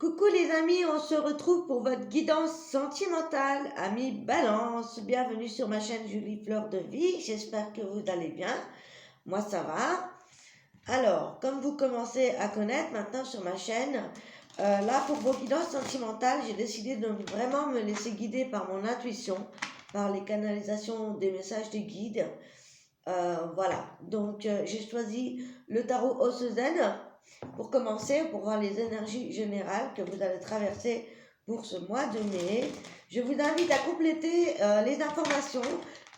Coucou les amis, on se retrouve pour votre guidance sentimentale. Amis Balance, bienvenue sur ma chaîne Julie Fleur de Vie. J'espère que vous allez bien. Moi ça va. Alors, comme vous commencez à connaître maintenant sur ma chaîne, là pour vos guidances sentimentales, j'ai décidé de vraiment me laisser guider par mon intuition, par les canalisations des messages des guides. Voilà, donc j'ai choisi le tarot Ossezen pour commencer, pour voir les énergies générales que vous allez traverser pour ce mois de mai. Je vous invite à compléter les informations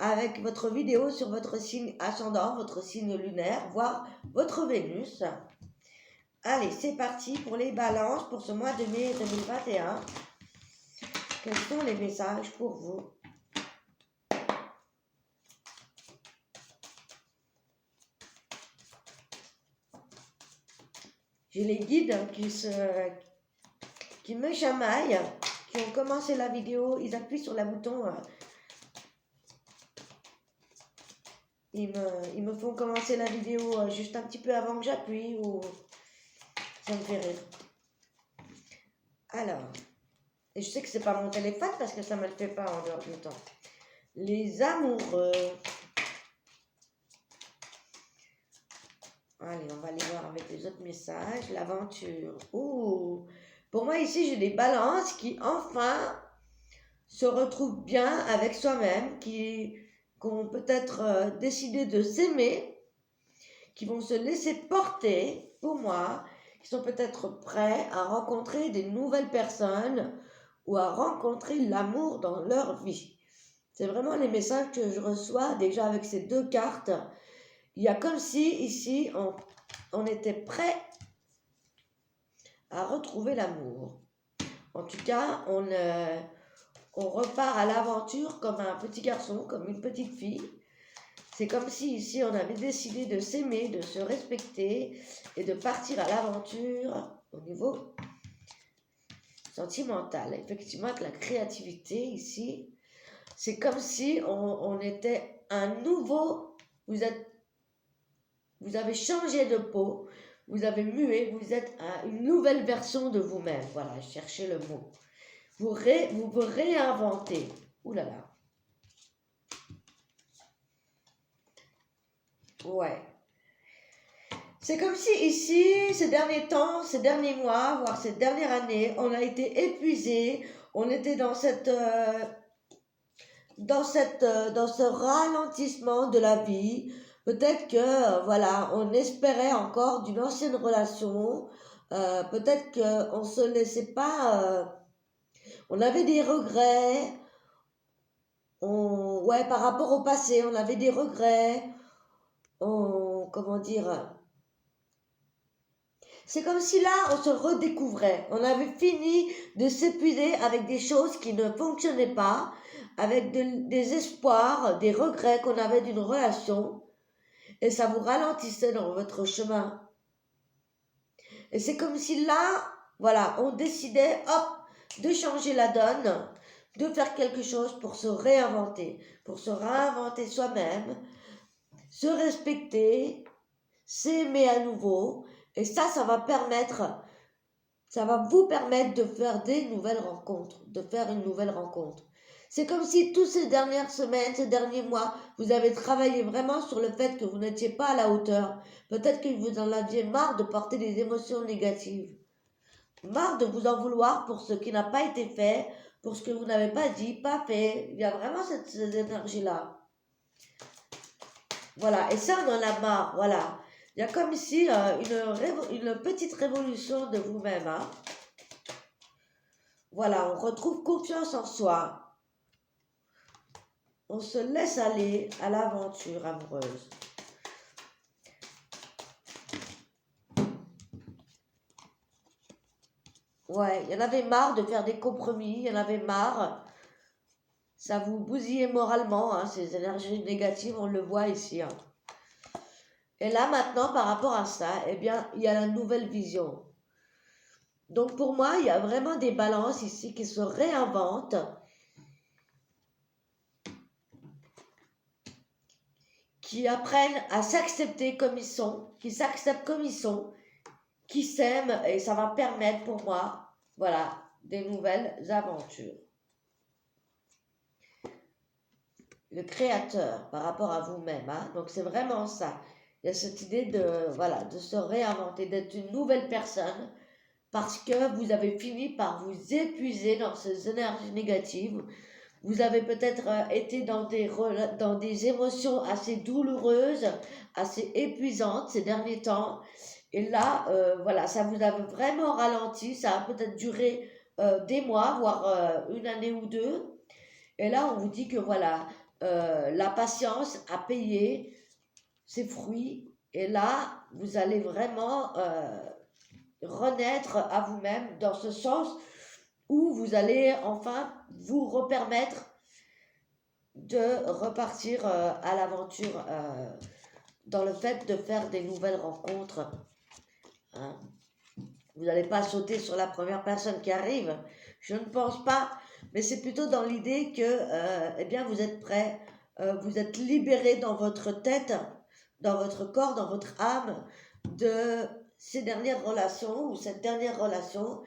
avec votre vidéo sur votre signe ascendant, votre signe lunaire, voire votre Vénus. Allez, c'est parti pour les balances pour ce mois de mai 2021. Quels sont les messages pour vous? J'ai les guides qui me chamaillent, qui ont commencé la vidéo, ils appuient sur le bouton, ils me font commencer la vidéo juste un petit peu avant que j'appuie, ou ça me fait rire. Alors, et je sais que c'est pas mon téléphone parce que ça me le fait pas en dehors du temps. Les amoureux. Allez, on va aller voir avec les autres messages. L'aventure. Ouh. Pour moi, ici, j'ai des balances qui, enfin, se retrouvent bien avec soi-même, qui ont peut-être décidé de s'aimer, qui vont se laisser porter, pour moi, qui sont peut-être prêts à rencontrer des nouvelles personnes ou à rencontrer l'amour dans leur vie. C'est vraiment les messages que je reçois déjà avec ces deux cartes. Il y a comme si ici on était prêt à retrouver l'amour. En tout cas, on repart à l'aventure comme un petit garçon, comme une petite fille. C'est comme si ici on avait décidé de s'aimer, de se respecter et de partir à l'aventure au niveau sentimental. Effectivement, avec la créativité ici, c'est comme si on était un nouveau. Vous avez changé de peau, vous avez mué, vous êtes une nouvelle version de vous-même. Voilà, cherchez le mot. Vous vous réinventez. Ouh là là. Ouais. C'est comme si ici, ces derniers temps, ces derniers mois, voire ces dernières années, on a été épuisé, on était dans dans ce ralentissement de la vie. Peut-être que, voilà, on espérait encore d'une ancienne relation. Peut-être qu'on ne se laissait pas. On avait des regrets. Ouais, par rapport au passé, on avait des regrets. Comment dire? C'est comme si là, on se redécouvrait. On avait fini de s'épuiser avec des choses qui ne fonctionnaient pas, avec des espoirs, des regrets qu'on avait d'une relation, et ça vous ralentissait dans votre chemin. Et c'est comme si là, voilà, on décidait, hop, de changer la donne, de faire quelque chose pour se réinventer soi-même, se respecter, s'aimer à nouveau. Et ça va vous permettre de faire des nouvelles rencontres, de faire une nouvelle rencontre. C'est comme si toutes ces dernières semaines, ces derniers mois, vous avez travaillé vraiment sur le fait que vous n'étiez pas à la hauteur. Peut-être que vous en aviez marre de porter des émotions négatives. Marre de vous en vouloir pour ce qui n'a pas été fait, pour ce que vous n'avez pas dit, pas fait. Il y a vraiment cette énergie-là. Voilà, et ça, on en a marre, voilà. Il y a comme ici une petite révolution de vous-même. Hein. Voilà, on retrouve confiance en soi. On se laisse aller à l'aventure amoureuse. Ouais, il y en avait marre de faire des compromis, il y en avait marre. Ça vous bousillait moralement, hein, ces énergies négatives, on le voit ici. Hein. Et là, maintenant, par rapport à ça, eh bien, il y a la nouvelle vision. Donc, pour moi, il y a vraiment des balances ici qui se réinventent, qui apprennent à s'accepter comme ils sont, qui s'acceptent comme ils sont, qui s'aiment, et ça va permettre pour moi voilà, des nouvelles aventures. Le créateur par rapport à vous-même, hein. Donc c'est vraiment ça. Il y a cette idée de, voilà, de se réinventer, d'être une nouvelle personne parce que vous avez fini par vous épuiser dans ces énergies négatives. Vous avez peut-être été dans des émotions assez douloureuses, assez épuisantes ces derniers temps. Et là, voilà, ça vous a vraiment ralenti. Ça a peut-être duré des mois, voire une année ou deux. Et là, on vous dit que voilà, la patience a payé ses fruits. Et là, vous allez vraiment renaître à vous-même dans ce sens où vous allez enfin vous repermettre de repartir à l'aventure dans le fait de faire des nouvelles rencontres. Hein. Vous n'allez pas sauter sur la première personne qui arrive, je ne pense pas, mais c'est plutôt dans l'idée que eh bien, vous êtes prêt, vous êtes libéré dans votre tête, dans votre corps, dans votre âme, de ces dernières relations ou cette dernière relation.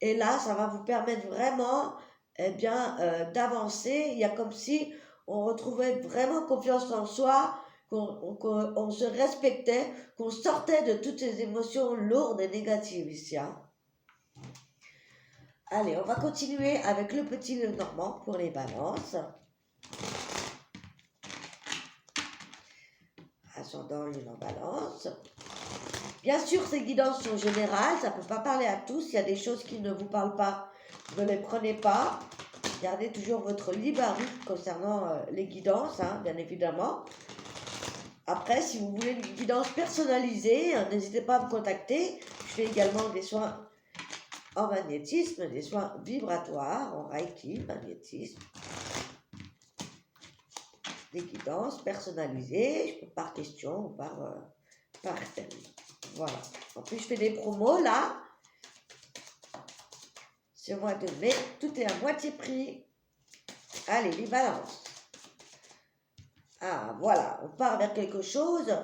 Et là, ça va vous permettre vraiment eh bien, d'avancer. Il y a comme si on retrouvait vraiment confiance en soi, qu'on se respectait, qu'on sortait de toutes ces émotions lourdes et négatives ici. Hein. Allez, on va continuer avec le petit Lenormand pour les balances. Ascendant Lune balance. Bien sûr, ces guidances sont générales, ça ne peut pas parler à tous. Il y a des choses qui ne vous parlent pas, ne les prenez pas. Gardez toujours votre libre arbitre concernant les guidances, hein, bien évidemment. Après, si vous voulez une guidance personnalisée, n'hésitez pas à me contacter. Je fais également des soins en magnétisme, des soins vibratoires, en reiki, magnétisme, des guidances personnalisées, par question ou par thème. Voilà. En plus, je fais des promos là. Ce mois de mai, tout est à moitié prix. Allez, les balances. Ah, voilà, on part vers quelque chose.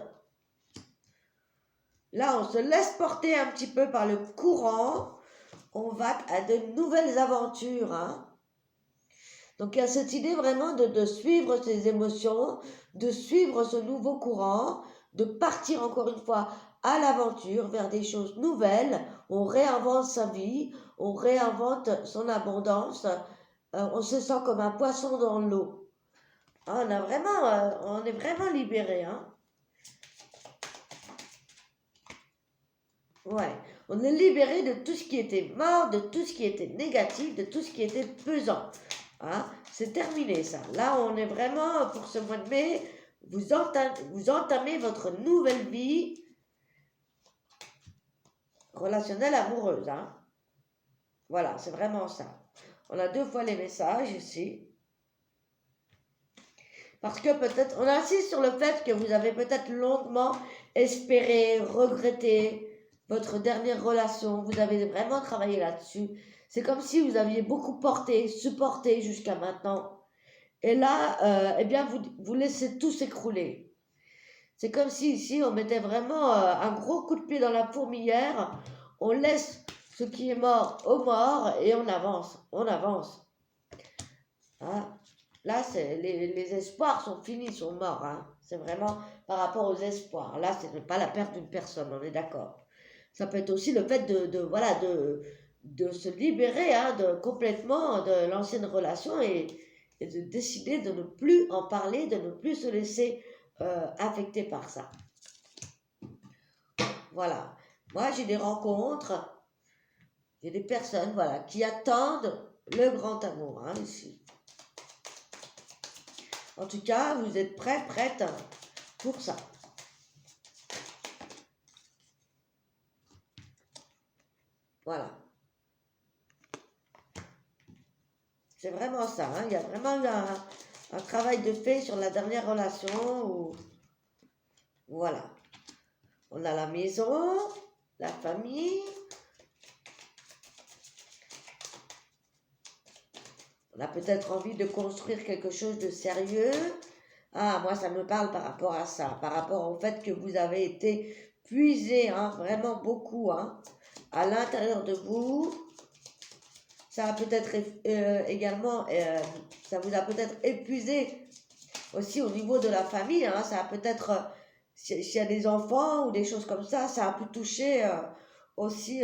Là, on se laisse porter un petit peu par le courant. On va à de nouvelles aventures. Hein. Donc, il y a cette idée vraiment de suivre ses émotions, de suivre ce nouveau courant, de partir encore une fois à l'aventure vers des choses nouvelles. On réinvente sa vie, on réinvente son abondance. On se sent comme un poisson dans l'eau. Hein, on est vraiment libéré. Hein. Ouais, on est libéré de tout ce qui était mort, de tout ce qui était négatif, de tout ce qui était pesant. Hein, c'est terminé ça. Là, on est vraiment, pour ce mois de mai, vous entamez votre nouvelle vie relationnelle amoureuse. Hein. Voilà, c'est vraiment ça. On a 2 fois les messages ici. Parce que peut-être, on insiste sur le fait que vous avez peut-être longuement espéré, regretté votre dernière relation. Vous avez vraiment travaillé là-dessus. C'est comme si vous aviez beaucoup porté, supporté jusqu'à maintenant. Et là, eh bien, vous laissez tout s'écrouler. C'est comme si ici, on mettait vraiment un gros coup de pied dans la fourmilière. On laisse ce qui est mort au mort et on avance. On avance. Hein? Là, les espoirs sont finis, sont morts. Hein. C'est vraiment par rapport aux espoirs. Là, ce n'est pas la perte d'une personne, on est d'accord. Ça peut être aussi le fait voilà, de se libérer hein, complètement de l'ancienne relation et de décider de ne plus en parler, de ne plus se laisser affecter par ça. Voilà. Moi, j'ai des rencontres, j'ai des personnes voilà, qui attendent le grand amour hein, ici. En tout cas, vous êtes prête pour ça. Voilà. C'est vraiment ça. Hein. Il y a vraiment eu un travail de fait sur la dernière relation. Où... Voilà. On a la maison, la famille. On a peut-être envie de construire quelque chose de sérieux. Ah, moi, ça me parle par rapport à ça. Par rapport au fait que vous avez été puisé hein, vraiment beaucoup hein, à l'intérieur de vous. ça a peut-être également, ça vous a peut-être épuisé aussi au niveau de la famille, hein, ça a peut-être, s'il y a des enfants ou des choses comme ça a pu toucher aussi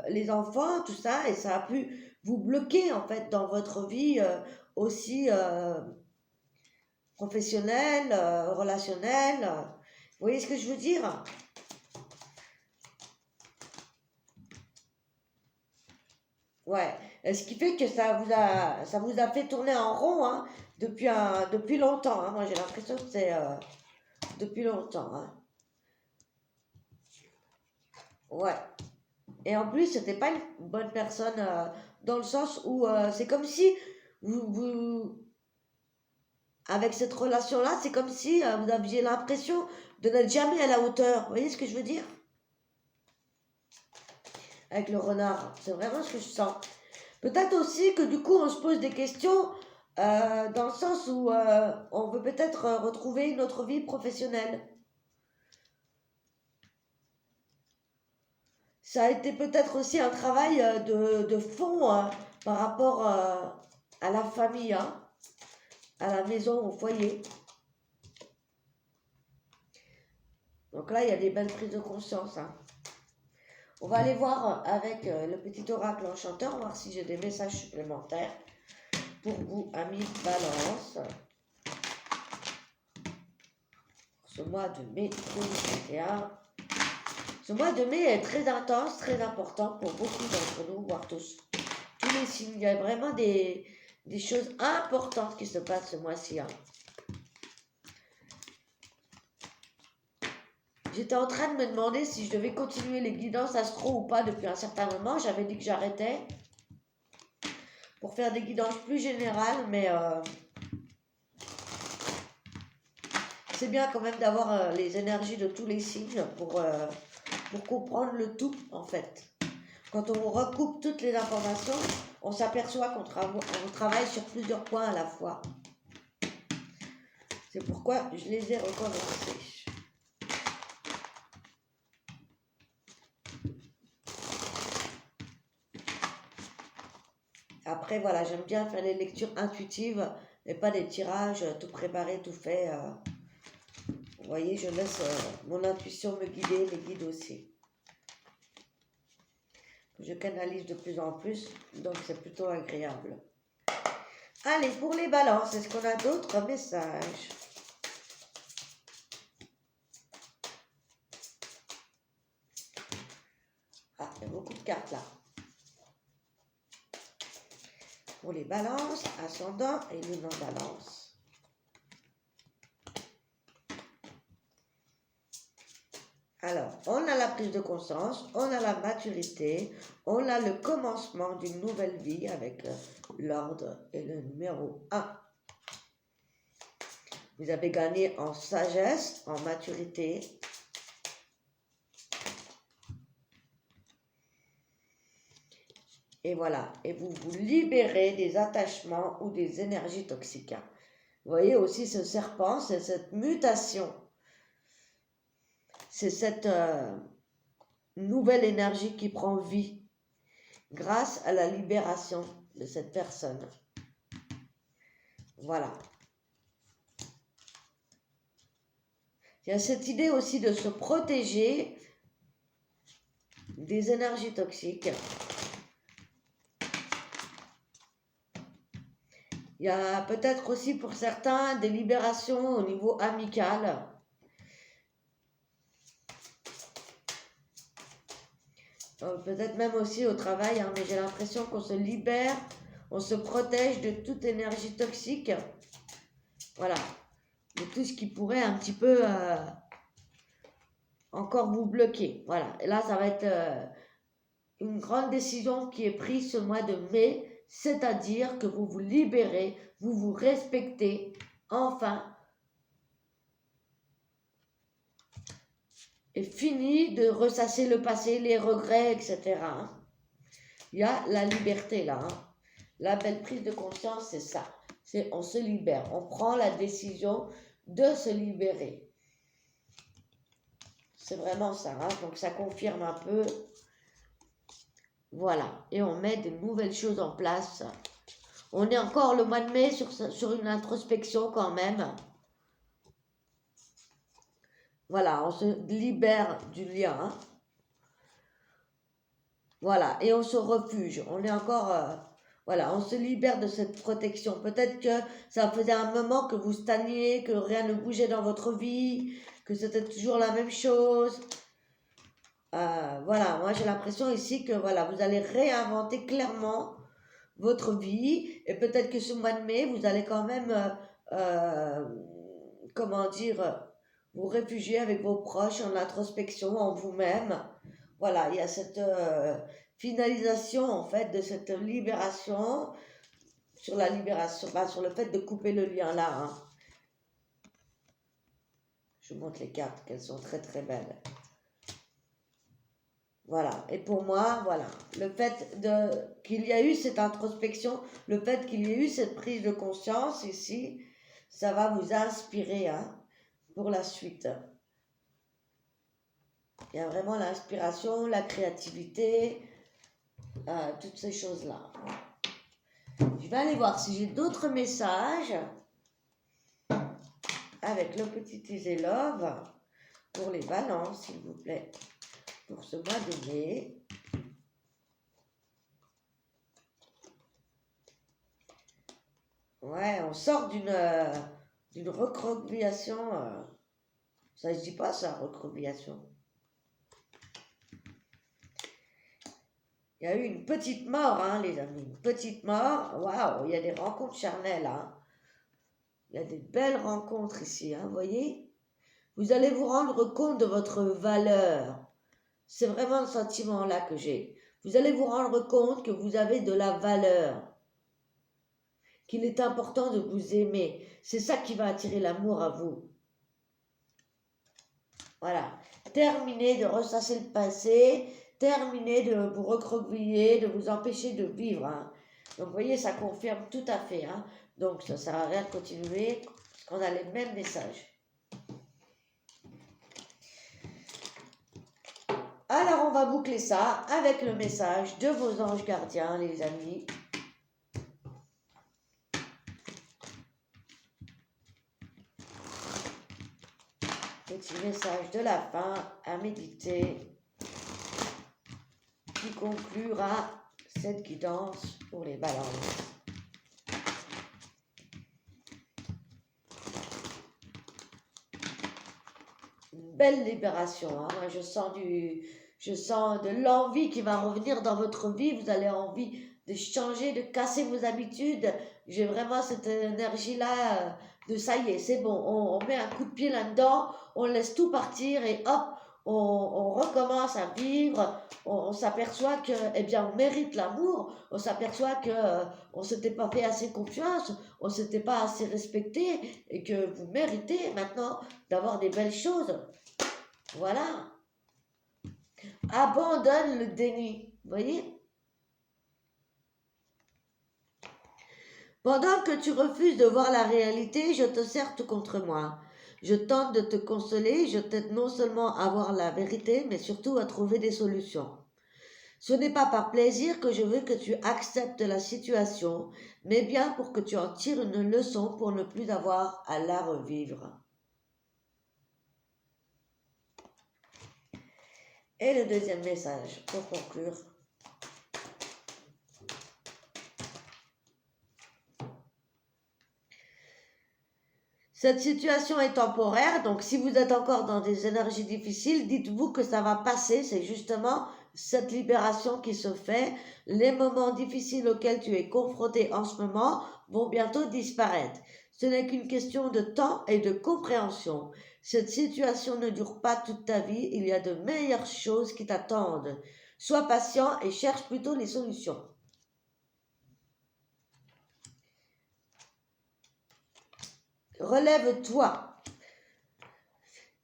les enfants, tout ça, et ça a pu vous bloquer en fait dans votre vie aussi professionnelle, relationnelle. Vous voyez ce que je veux dire? Ouais. Ce qui fait que ça vous a fait tourner en rond hein, depuis longtemps. Hein. Moi, j'ai l'impression que c'est depuis longtemps. Hein. Ouais. Et en plus, c'était pas une bonne personne dans le sens où c'est comme si vous, avec cette relation-là, c'est comme si vous aviez l'impression de n'être jamais à la hauteur. Vous voyez ce que je veux dire? Avec le renard. C'est vraiment ce que je sens. Peut-être aussi que du coup, on se pose des questions dans le sens où on veut peut-être retrouver une autre vie professionnelle. Ça a été peut-être aussi un travail de fond par rapport à la famille, hein, à la maison, au foyer. Donc là, il y a des belles prises de conscience. Hein. On va aller voir avec le petit oracle enchanteur, voir si j'ai des messages supplémentaires pour vous, amis Balance. Ce mois de mai 2021. Ce mois de mai est très intense, très important pour beaucoup d'entre nous, voire tous. Tous les signes, il y a vraiment des choses importantes qui se passent ce mois-ci. Hein. J'étais en train de me demander si je devais continuer les guidances astro ou pas depuis un certain moment. J'avais dit que j'arrêtais pour faire des guidances plus générales, mais c'est bien quand même d'avoir les énergies de tous les signes pour comprendre le tout en fait. Quand on recoupe toutes les informations, on s'aperçoit qu'on travaille sur plusieurs points à la fois. C'est pourquoi je les ai recommencés. Après, voilà, j'aime bien faire les lectures intuitives et pas des tirages tout préparés, tout fait. Vous voyez, je laisse mon intuition me guider, les guides aussi. Je canalise de plus en plus, donc c'est plutôt agréable. Allez, pour les balances, est-ce qu'on a d'autres messages? Ah, il y a beaucoup de cartes là. Pour les balances, ascendant et lune en balance. Alors, on a la prise de conscience, on a la maturité, on a le commencement d'une nouvelle vie avec l'ordre et le numéro 1. Vous avez gagné en sagesse, en maturité. Et voilà, et vous vous libérez des attachements ou des énergies toxiques. Vous voyez aussi ce serpent, c'est cette mutation. C'est cette nouvelle énergie qui prend vie grâce à la libération de cette personne. Voilà. Il y a cette idée aussi de se protéger des énergies toxiques. Il y a peut-être aussi pour certains des libérations au niveau amical. Peut-être même aussi au travail, hein, mais j'ai l'impression qu'on se libère, on se protège de toute énergie toxique. Voilà, de tout ce qui pourrait un petit peu encore vous bloquer. Voilà, et là ça va être une grande décision qui est prise ce mois de mai, c'est-à-dire que vous vous libérez, vous vous respectez, enfin. Et fini de ressasser le passé, les regrets, etc. Il y a la liberté là. Hein. La belle prise de conscience, c'est ça. C'est on se libère. On prend la décision de se libérer. C'est vraiment ça. Hein. Donc ça confirme un peu Voilà, et on met de nouvelles choses en place. On est encore le mois de mai sur une introspection quand même. Voilà, on se libère du lien. Voilà, et on se refuge. On est encore... voilà, on se libère de cette protection. Peut-être que ça faisait un moment que vous stagniez, que rien ne bougeait dans votre vie, que c'était toujours la même chose. Voilà, moi j'ai l'impression ici que voilà, vous allez réinventer clairement votre vie et peut-être que ce mois de mai, vous allez quand même, euh, comment dire, vous réfugier avec vos proches en introspection, en vous-même. Voilà, il y a cette finalisation en fait de cette libération sur la libération, bah, sur le fait de couper le lien là. Hein. Je vous montre les cartes, qu'elles sont très très belles. Voilà, et pour moi, voilà, le fait qu'il y a eu cette introspection, le fait qu'il y ait eu cette prise de conscience ici, ça va vous inspirer hein, pour la suite. Il y a vraiment l'inspiration, la créativité, toutes ces choses-là. Je vais aller voir si j'ai d'autres messages avec le petit Easy Love pour les balances, s'il vous plaît, pour ce mois de mai. Ouais, on sort d'une recroquevillation. Ça se dit pas ça, recroquevillation. Il y a eu une petite mort, hein, les amis. Une petite mort. Waouh, il y a des rencontres charnelles. Hein. Il y a des belles rencontres ici, hein, vous voyez. Vous allez vous rendre compte de votre valeur. C'est vraiment le sentiment là que j'ai. Vous allez vous rendre compte que vous avez de la valeur. Qu'il est important de vous aimer. C'est ça qui va attirer l'amour à vous. Voilà. Terminez de ressasser le passé. Terminez de vous recroqueviller, de vous empêcher de vivre. Hein. Donc, vous voyez, ça confirme tout à fait. Hein. Donc, ça ne sert à rien de continuer, parce qu'on a les mêmes messages. Alors, on va boucler ça avec le message de vos anges gardiens, les amis. Petit message de la fin à méditer qui conclura cette guidance pour les balances. Une belle libération. Hein. Moi, je sens de l'envie qui va revenir dans votre vie. Vous allez envie de changer, de casser vos habitudes. J'ai vraiment cette énergie-là de ça y est, c'est bon. On met un coup de pied là-dedans, on laisse tout partir et hop, on recommence à vivre. On s'aperçoit que, eh bien, on mérite l'amour. On s'aperçoit que on s'était pas fait assez confiance, on s'était pas assez respecté et que vous méritez maintenant d'avoir des belles choses. Voilà. Abandonne le déni. Vous voyez? Pendant que tu refuses de voir la réalité, je te serre tout contre moi. Je tente de te consoler, je t'aide non seulement à voir la vérité, mais surtout à trouver des solutions. Ce n'est pas par plaisir que je veux que tu acceptes la situation, mais bien pour que tu en tires une leçon pour ne plus avoir à la revivre. Et le deuxième message, pour conclure. Cette situation est temporaire, donc si vous êtes encore dans des énergies difficiles, dites-vous que ça va passer, c'est justement cette libération qui se fait. Les moments difficiles auxquels tu es confronté en ce moment vont bientôt disparaître. Ce n'est qu'une question de temps et de compréhension. Cette situation ne dure pas toute ta vie, il y a de meilleures choses qui t'attendent. Sois patient et cherche plutôt les solutions. Relève-toi.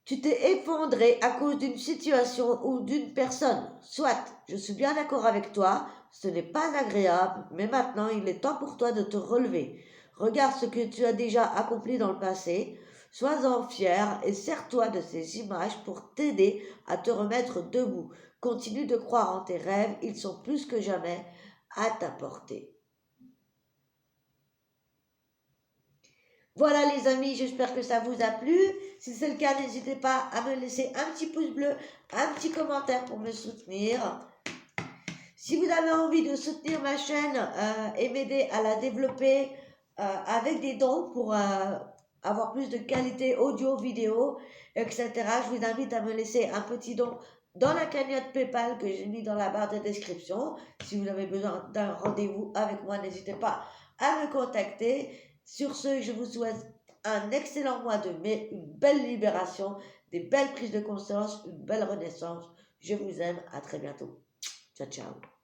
Tu t'es effondré à cause d'une situation ou d'une personne. Soit, je suis bien d'accord avec toi, ce n'est pas agréable, mais maintenant il est temps pour toi de te relever. Regarde ce que tu as déjà accompli dans le passé. Sois-en fier et sers-toi de ces images pour t'aider à te remettre debout. Continue de croire en tes rêves, ils sont plus que jamais à ta portée. Voilà les amis, j'espère que ça vous a plu. Si c'est le cas, n'hésitez pas à me laisser un petit pouce bleu, un petit commentaire pour me soutenir. Si vous avez envie de soutenir ma chaîne et m'aider à la développer avec des dons pour avoir plus de qualité audio, vidéo, etc., je vous invite à me laisser un petit don dans la cagnotte PayPal que j'ai mis dans la barre de description. Si vous avez besoin d'un rendez-vous avec moi, n'hésitez pas à me contacter. Sur ce, je vous souhaite un excellent mois de mai, une belle libération, des belles prises de conscience, une belle renaissance. Je vous aime, à très bientôt. Ciao, ciao.